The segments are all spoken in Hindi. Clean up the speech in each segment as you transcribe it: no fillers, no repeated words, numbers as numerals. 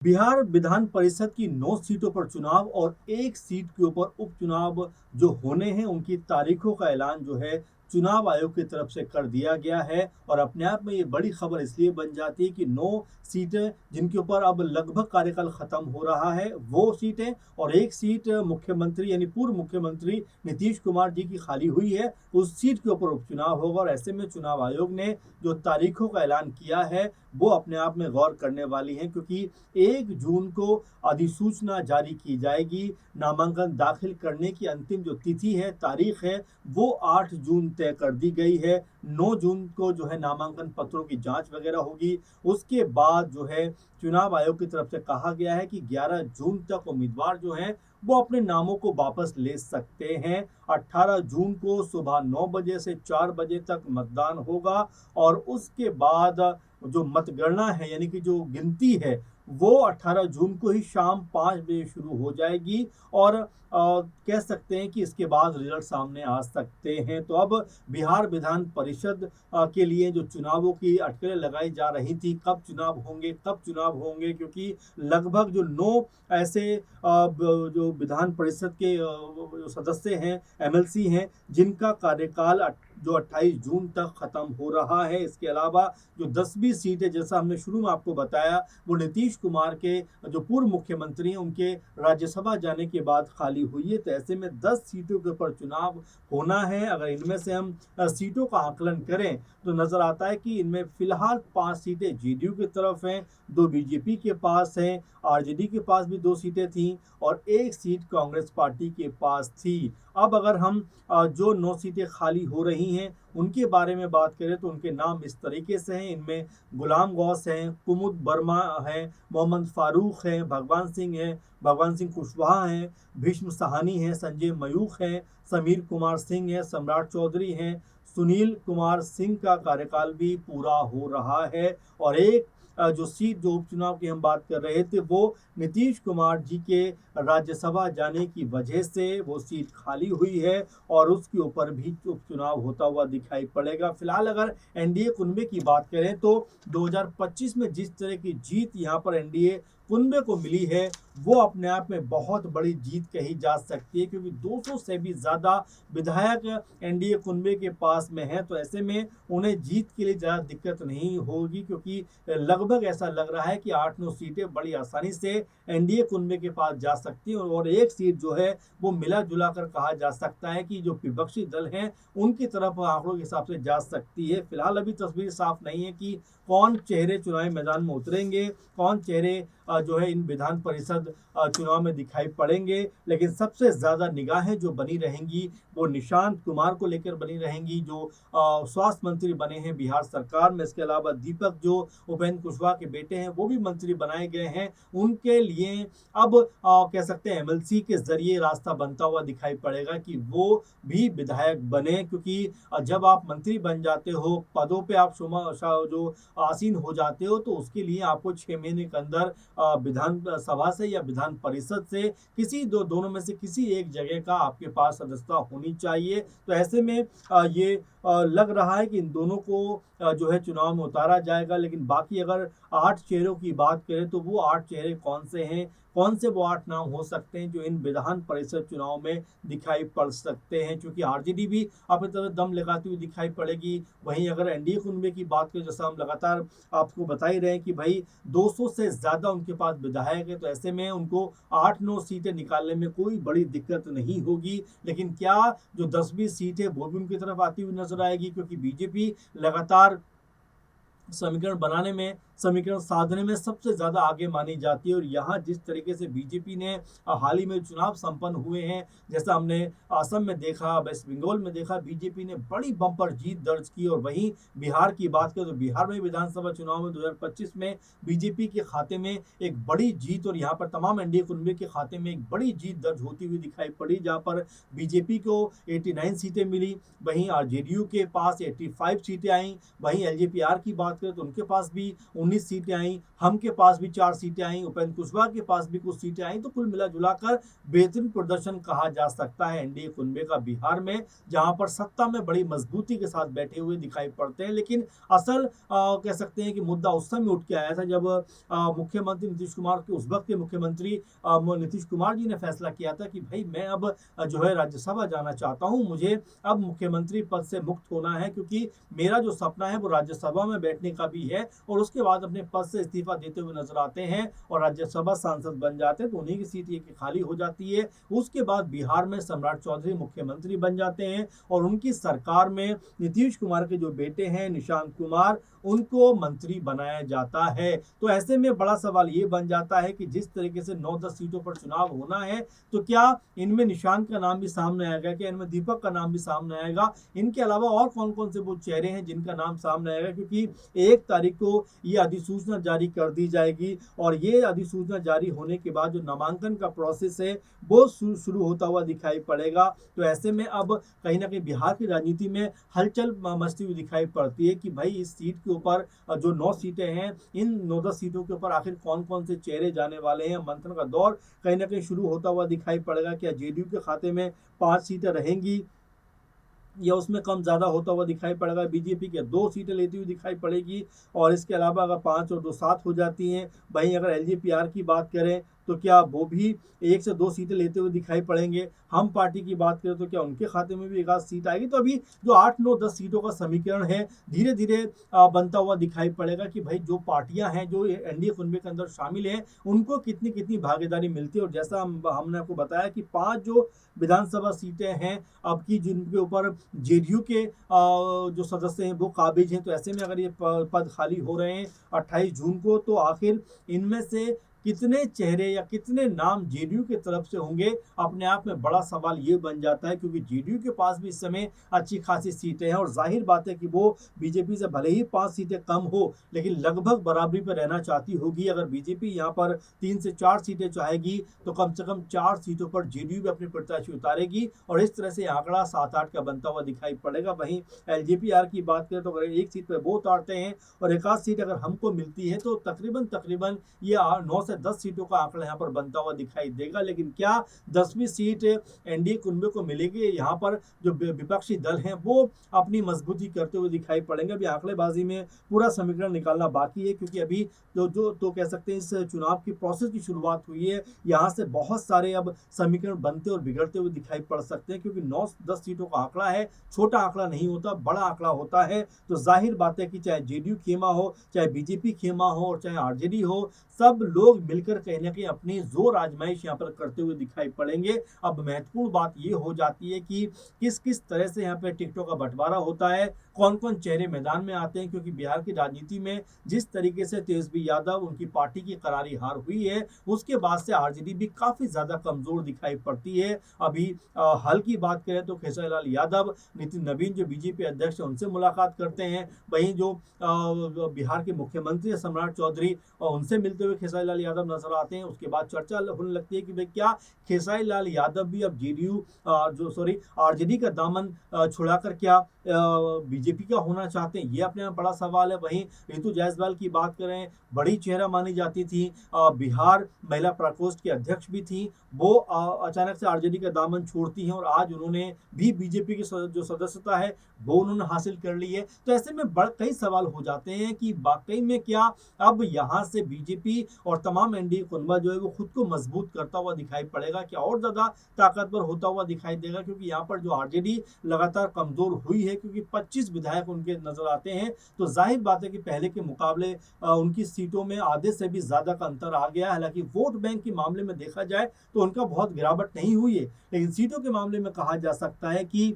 बिहार विधान परिषद की 9 सीटों पर चुनाव और एक सीट के ऊपर उपचुनाव जो होने हैं उनकी तारीखों का ऐलान जो है चुनाव आयोग की तरफ से कर दिया गया है। और अपने आप में ये बड़ी खबर इसलिए बन जाती है कि 9 सीटें जिनके ऊपर अब लगभग कार्यकाल खत्म हो रहा है वो सीटें, और एक सीट मुख्यमंत्री यानी पूर्व मुख्यमंत्री नीतीश कुमार जी की खाली हुई है, उस सीट के ऊपर उपचुनाव होगा। और ऐसे में चुनाव आयोग ने जो तारीखों का ऐलान किया है वो अपने आप में गौर करने वाली है, क्योंकि 1 जून को अधिसूचना जारी की जाएगी। नामांकन दाखिल करने की अंतिम जो तिथि है, तारीख है, वो 8 जून तय कर दी गई है। 9 जून को जो है नामांकन पत्रों की जांच वगैरह होगी। उसके बाद जो है चुनाव आयोग की तरफ से कहा गया है कि 11 जून तक उम्मीदवार जो हैं वो अपने नामों को वापस ले सकते हैं। 18 जून को सुबह 9 बजे से 4 बजे तक मतदान होगा, और उसके बाद जो मतगणना है यानी कि जो गिनती है वो 18 जून को ही शाम 5 बजे शुरू हो जाएगी। और कह सकते हैं कि इसके बाद रिजल्ट सामने आ सकते हैं। तो अब बिहार विधान परिषद के लिए जो चुनावों की अटकलें लगाई जा रही थी, कब चुनाव होंगे कब चुनाव होंगे, क्योंकि लगभग जो 9 ऐसे जो विधान परिषद के जो सदस्य हैं, एमएलसी हैं, जिनका कार्यकाल जो 28 जून तक खत्म हो रहा है। इसके अलावा जो 10वीं सीट है, जैसा हमने शुरू में आपको बताया, वो नीतीश कुमार के जो पूर्व मुख्यमंत्री हैं उनके राज्यसभा जाने के बाद खाली हुई है। तो ऐसे में 10 सीटों के ऊपर चुनाव होना है। अगर इनमें से हम सीटों का आकलन करें तो नजर आता है कि इनमें फिलहाल 5 सीटें जेडीयू की तरफ हैं, 2 बीजेपी के पास हैं, आरजेडी के पास भी 2 सीटें थीं, और एक सीट कांग्रेस पार्टी के पास थी। अब अगर हम जो 9 सीटें खाली हो रही हैं उनके बारे में बात करें तो उनके नाम इस तरीके से हैं। इनमें गुलाम गौस हैं, कुमुद वर्मा हैं, मोहम्मद फारूक हैं, भगवान सिंह कुशवाहा हैं, भीष्म सहानी हैं, संजय मयूख हैं, समीर कुमार सिंह हैं, सम्राट चौधरी हैं, सुनील कुमार सिंह का कार्यकाल भी पूरा हो रहा है। और एक जो सीट जो उपचुनाव की हम बात कर रहे थे वो नीतीश कुमार जी के राज्यसभा जाने की वजह से वो सीट खाली हुई है, और उसके ऊपर भी उपचुनाव होता हुआ दिखाई पड़ेगा। फिलहाल अगर एनडीए कुनबे की बात करें तो 2025 में जिस तरह की जीत यहाँ पर एनडीए कुनबे को मिली है वो अपने आप में बहुत बड़ी जीत कही जा सकती है, क्योंकि 200 से भी ज़्यादा विधायक एनडीए कुनबे के पास में है। तो ऐसे में उन्हें जीत के लिए ज़्यादा दिक्कत नहीं होगी, क्योंकि लगभग ऐसा लग रहा है कि 8-9 सीटें बड़ी आसानी से एनडीए कुनबे के पास जा सकती हैं, और एक सीट जो है वो मिला जुला कर कहा जा सकता है कि जो विपक्षी दल हैं उनकी तरफ आंकड़ों के हिसाब से जा सकती है। फिलहाल अभी तस्वीर साफ नहीं है कि कौन चेहरे चुनावी मैदान में उतरेंगे, कौन चेहरे जो है इन विधान परिषद चुनाव में दिखाई पड़ेंगे। लेकिन सबसे ज़्यादा निगाहें जो बनी रहेंगी वो निशांत कुमार को लेकर बनी रहेंगी, जो स्वास्थ्य मंत्री बने हैं बिहार सरकार में। इसके अलावा दीपक जो उपेंद्र कुशवाहा के बेटे हैं वो भी मंत्री बनाए गए हैं, उनके लिए अब कह सकते हैं एमएलसी के जरिए रास्ता बनता हुआ दिखाई पड़ेगा कि वो भी विधायक बने, क्योंकि जब आप मंत्री बन जाते हो, पदों पे आप जो आसीन हो जाते हो, तो उसके लिए आपको 6 महीने के अंदर विधान सभा से या विधान परिषद से किसी दोनों में से किसी एक जगह का आपके पास सदस्यता होनी चाहिए। तो ऐसे में ये लग रहा है कि इन दोनों को जो है चुनाव में उतारा जाएगा। लेकिन बाकी अगर 8 चेहरों की बात करें तो वो 8 चेहरे कौन से हैं, कौन से वो 8 नाम हो सकते हैं जो इन विधान परिषद चुनाव में दिखाई पड़ सकते हैं, क्योंकि आरजेडी भी अपनी तरफ दम लगाती हुई दिखाई पड़ेगी। वहीं अगर एनडीए कुनबे की बात करें, जैसा हम लगातार आपको बता ही रहे हैं कि भाई 200 से ज़्यादा उनके पास विधायक है, तो ऐसे में उनको 8-9 सीटें निकालने में कोई बड़ी दिक्कत नहीं होगी। लेकिन क्या जो 10वीं सीट है वो भी उनकी तरफ आती हुई नजर आएगी, क्योंकि बीजेपी लगातार समीकरण साधने में सबसे ज्यादा आगे मानी जाती है। और यहाँ जिस तरीके से बीजेपी ने हाल ही में चुनाव संपन्न हुए हैं, जैसा हमने असम में देखा, वेस्ट बंगाल में देखा, बीजेपी ने बड़ी बम्पर जीत दर्ज की। और वहीं बिहार की बात करें तो बिहार में विधानसभा चुनाव में 2025 में बीजेपी के खाते में एक बड़ी जीत, और यहाँ पर तमाम एनडीए कुनबे के खाते में एक बड़ी जीत दर्ज होती हुई दिखाई पड़ी, जहाँ पर बीजेपी को 89 सीटें मिली, वहीं आरजेडीयू के पास 85 सीटें आई। वहीं एलजेपीआर की बात करें तो उनके पास भी 19 सीटें आई, हम के पास भी 4 सीटें आई, उपेंद्र कुशवाहा के पास भी कुछ सीटें आई। तो कुल मिला जुला कर बेहतरीन प्रदर्शन कहा जा सकता है एनडीए कुनबे का बिहार में, जहां पर सत्ता में बड़ी मजबूती के साथ बैठे हुए दिखाई पड़ते हैं। लेकिन असल कह सकते हैं कि मुद्दा उस समय उठ के आया था जब मुख्यमंत्री नीतीश कुमार के, उस वक्त के मुख्यमंत्री नीतीश कुमार जी ने फैसला किया था कि भाई मैं अब जो है राज्यसभा जाना चाहता हूं, मुझे अब मुख्यमंत्री पद से मुक्त होना है, क्योंकि मेरा जो सपना है वो राज्यसभा में बैठने का भी है। और उसके बाद अपने पद से इस्तीफा देते हुए नजर आते हैं और राज्यसभा सांसद बन जाते हैं, तो उन्हीं की सीट ये खाली हो जाती है। उसके बाद बिहार में सम्राट चौधरी मुख्यमंत्री बन जाते हैं और उनकी सरकार में नीतीश कुमार के जो बेटे हैं निशांत कुमार, उनको मंत्री बनाया जाता है। तो ऐसे में बड़ा सवाल ये बन जाता है कि जिस तरीके से 9-10 सीटों पर चुनाव होना है, तो क्या इनमें निशांत का नाम भी सामने आएगा, क्या इनमें दीपक का नाम भी सामने आएगा, इनके अलावा और कौन कौन से वो चेहरे हैं जिनका नाम सामने आएगा, क्योंकि 1 तारीख को ये अधिसूचना जारी कर दी जाएगी और ये अधिसूचना जारी होने के बाद जो नामांकन का प्रोसेस है वो शुरू होता हुआ दिखाई पड़ेगा। तो ऐसे में अब कहीं ना कहीं बिहार की राजनीति में हलचल मचती हुई दिखाई पड़ती है कि भाई इस सीट के ऊपर जो 9 सीटें हैं, इन 9-10 सीटों के ऊपर आखिर कौन कौन से चेहरे जाने वाले हैं। मंथन का दौर कहीं ना कहीं शुरू होता हुआ दिखाई पड़ेगा। क्या जेडीयू के खाते में 5 सीटें रहेंगी या उसमें कम ज़्यादा होता हुआ दिखाई पड़ेगा, बीजेपी के 2 सीटें लेती हुई दिखाई पड़ेगी। और इसके अलावा अगर 5 और 2 7 हो जाती हैं, वहीं अगर एलजेपीआर की बात करें तो क्या वो भी 1 से 2 सीटें लेते हुए दिखाई पड़ेंगे। हम पार्टी की बात करें तो क्या उनके खाते में भी 1 आध सीट आएगी। तो अभी जो 8, 9, 10 सीटों का समीकरण है धीरे धीरे बनता हुआ दिखाई पड़ेगा कि भाई जो पार्टियां हैं जो एनडीए कुनबे के अंदर शामिल हैं, उनको कितनी कितनी भागीदारी मिलती है। और जैसा हमने आपको बताया कि 5 जो विधानसभा सीटें हैं अब की, जिनके ऊपर जेडीयू के जो सदस्य हैं वो काबिज हैं, तो ऐसे में अगर ये पद खाली हो रहे हैं 28 जून को, तो आखिर इनमें से कितने चेहरे या कितने नाम जेडीयू की तरफ से होंगे, अपने आप में बड़ा सवाल ये बन जाता है। क्योंकि जेडीयू के पास भी इस समय अच्छी खासी सीटें हैं और जाहिर बात है कि वो बीजेपी से भले ही 5 सीटें कम हो, लेकिन लगभग बराबरी पर रहना चाहती होगी। अगर बीजेपी यहाँ पर 3 से 4 सीटें चाहेगी तो कम से कम 4 सीटों पर जेडीयू भी अपने प्रत्याशी उतारेगी और इस तरह से आंकड़ा 7-8 का बनता हुआ दिखाई पड़ेगा। वहीं एलजेपीआर की बात करें तो अगर 1 सीट पर वो उतारते हैं और 1 आध सीट अगर हमको मिलती है, तो तकरीबन ये 9 से 10 सीटों का आंकड़ा यहाँ पर बनता हुआ दिखाई देगा। लेकिन क्या 10वीं सीट एनडीए कुनबे को मिलेगी? यहाँ पर जो विपक्षी दल हैं वो अपनी मजबूती करते हुए दिखाई पड़ेंगे। अभी आंकड़ेबाजी में पूरा समीकरण निकालना बाकी है, क्योंकि अभी तो कह सकते हैं इस चुनाव की प्रोसेस की शुरुआत हुई है। यहाँ से बहुत सारे अब समीकरण बनते और बिगड़ते हुए दिखाई पड़ सकते हैं, क्योंकि 9-10 सीटों का आंकड़ा है, छोटा आंकड़ा नहीं होता, बड़ा आंकड़ा होता है। तो जाहिर बात है कि चाहे जेडीयू खेमा हो, चाहे बीजेपी खेमा हो और चाहे आरजेडी हो, सब लोग मिलकर कहीं ना कहीं अपनी जोर आजमाइश यहाँ पर करते हुए दिखाई पड़ेंगे। अब महत्वपूर्ण बात ये हो जाती है कि किस किस तरह से यहाँ पे टिकटों का बंटवारा होता है, कौन कौन चेहरे मैदान में आते हैं। क्योंकि बिहार की राजनीति में जिस तरीके से तेजस्वी यादव, उनकी पार्टी की करारी हार हुई है, उसके बाद से आरजेडी भी काफी ज्यादा कमजोर दिखाई पड़ती है। अभी हाल की बात करें तो खेसारी लाल यादव, नितिन नवीन जो बीजेपी अध्यक्ष है, उनसे मुलाकात करते हैं। वहीं जो बिहार के मुख्यमंत्री सम्राट चौधरी, और उनसे मिलते हुए खेसारी लाल यादव नजर आते हैं। उसके बाद चर्चा होने लगती है कि भाई क्या खेसारी लाल यादव भी अब आरजेडी का दामन छुड़ाकर क्या बीजेपी का होना चाहते हैं, ये अपने आप बड़ा सवाल है। वहीं रितु जायसवाल की बात करें, बड़ी चेहरा मानी जाती थी, बिहार महिला प्रकोष्ठ की अध्यक्ष भी थी, वो अचानक से आरजेडी का दामन छोड़ती हैं और आज उन्होंने भी बीजेपी की जो सदस्यता है वो उन्होंने हासिल कर ली है। तो ऐसे में कई सवाल हो जाते हैं कि वाकई में क्या अब यहाँ से बीजेपी और तमाम एनडीए कुनबा जो है वो खुद को मजबूत करता हुआ दिखाई पड़ेगा, क्या और ज्यादा ताकतवर होता हुआ दिखाई देगा। क्योंकि यहाँ पर जो आरजेडी लगातार कमजोर हुई है, क्योंकि 25 विधायक उनके नजर आते हैं, तो जाहिर बात है कि पहले के मुकाबले उनकी सीटों में आधे से भी ज्यादा का अंतर आ गया है। हालांकि वोट बैंक के मामले में देखा जाए तो उनका बहुत गिरावट नहीं हुई है, लेकिन सीटों के मामले में कहा जा सकता है कि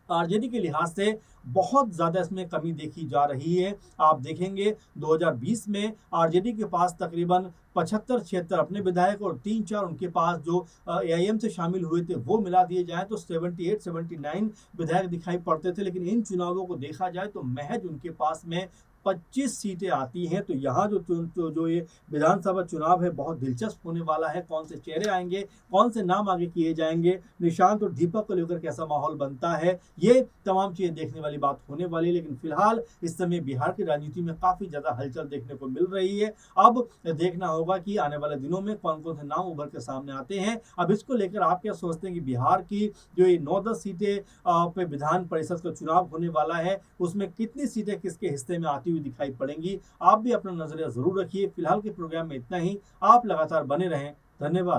आरजेडी के लिहाज से बहुत ज्यादा इसमें कमी देखी जा रही है। आप देखेंगे 2020 में आरजेडी के पास तकरीबन 75-76 अपने विधायक और 3-4 उनके पास जो एआईएम से शामिल हुए थे वो मिला दिए जाए तो 78-79 विधायक दिखाई पड़ते थे। लेकिन इन चुनावों को देखा जाए तो महज उनके पास में 25 सीटें आती हैं, तो यहाँ जो ये विधानसभा चुनाव है बहुत दिलचस्प होने वाला है। कौन से चेहरे आएंगे, कौन से नाम आगे किए जाएंगे, निशांत और दीपक को लेकर कैसा माहौल बनता है, ये तमाम चीजें देखने वाली बात होने वाली है। लेकिन फिलहाल इस समय बिहार की राजनीति में काफी ज्यादा हलचल देखने को मिल रही है। अब देखना होगा कि आने वाले दिनों में कौन कौन से नाम उभर के सामने आते हैं। अब इसको लेकर आप क्या सोचते हैं कि बिहार की जो ये 9-10 सीटें पे विधान परिषद का चुनाव होने वाला है, उसमें कितनी सीटें किसके हिस्से में आती हुई दिखाई पड़ेंगी? आप भी अपना नजरिया जरूर रखिए। फिलहाल के प्रोग्राम में इतना ही। आप लगातार बने रहें। धन्यवाद।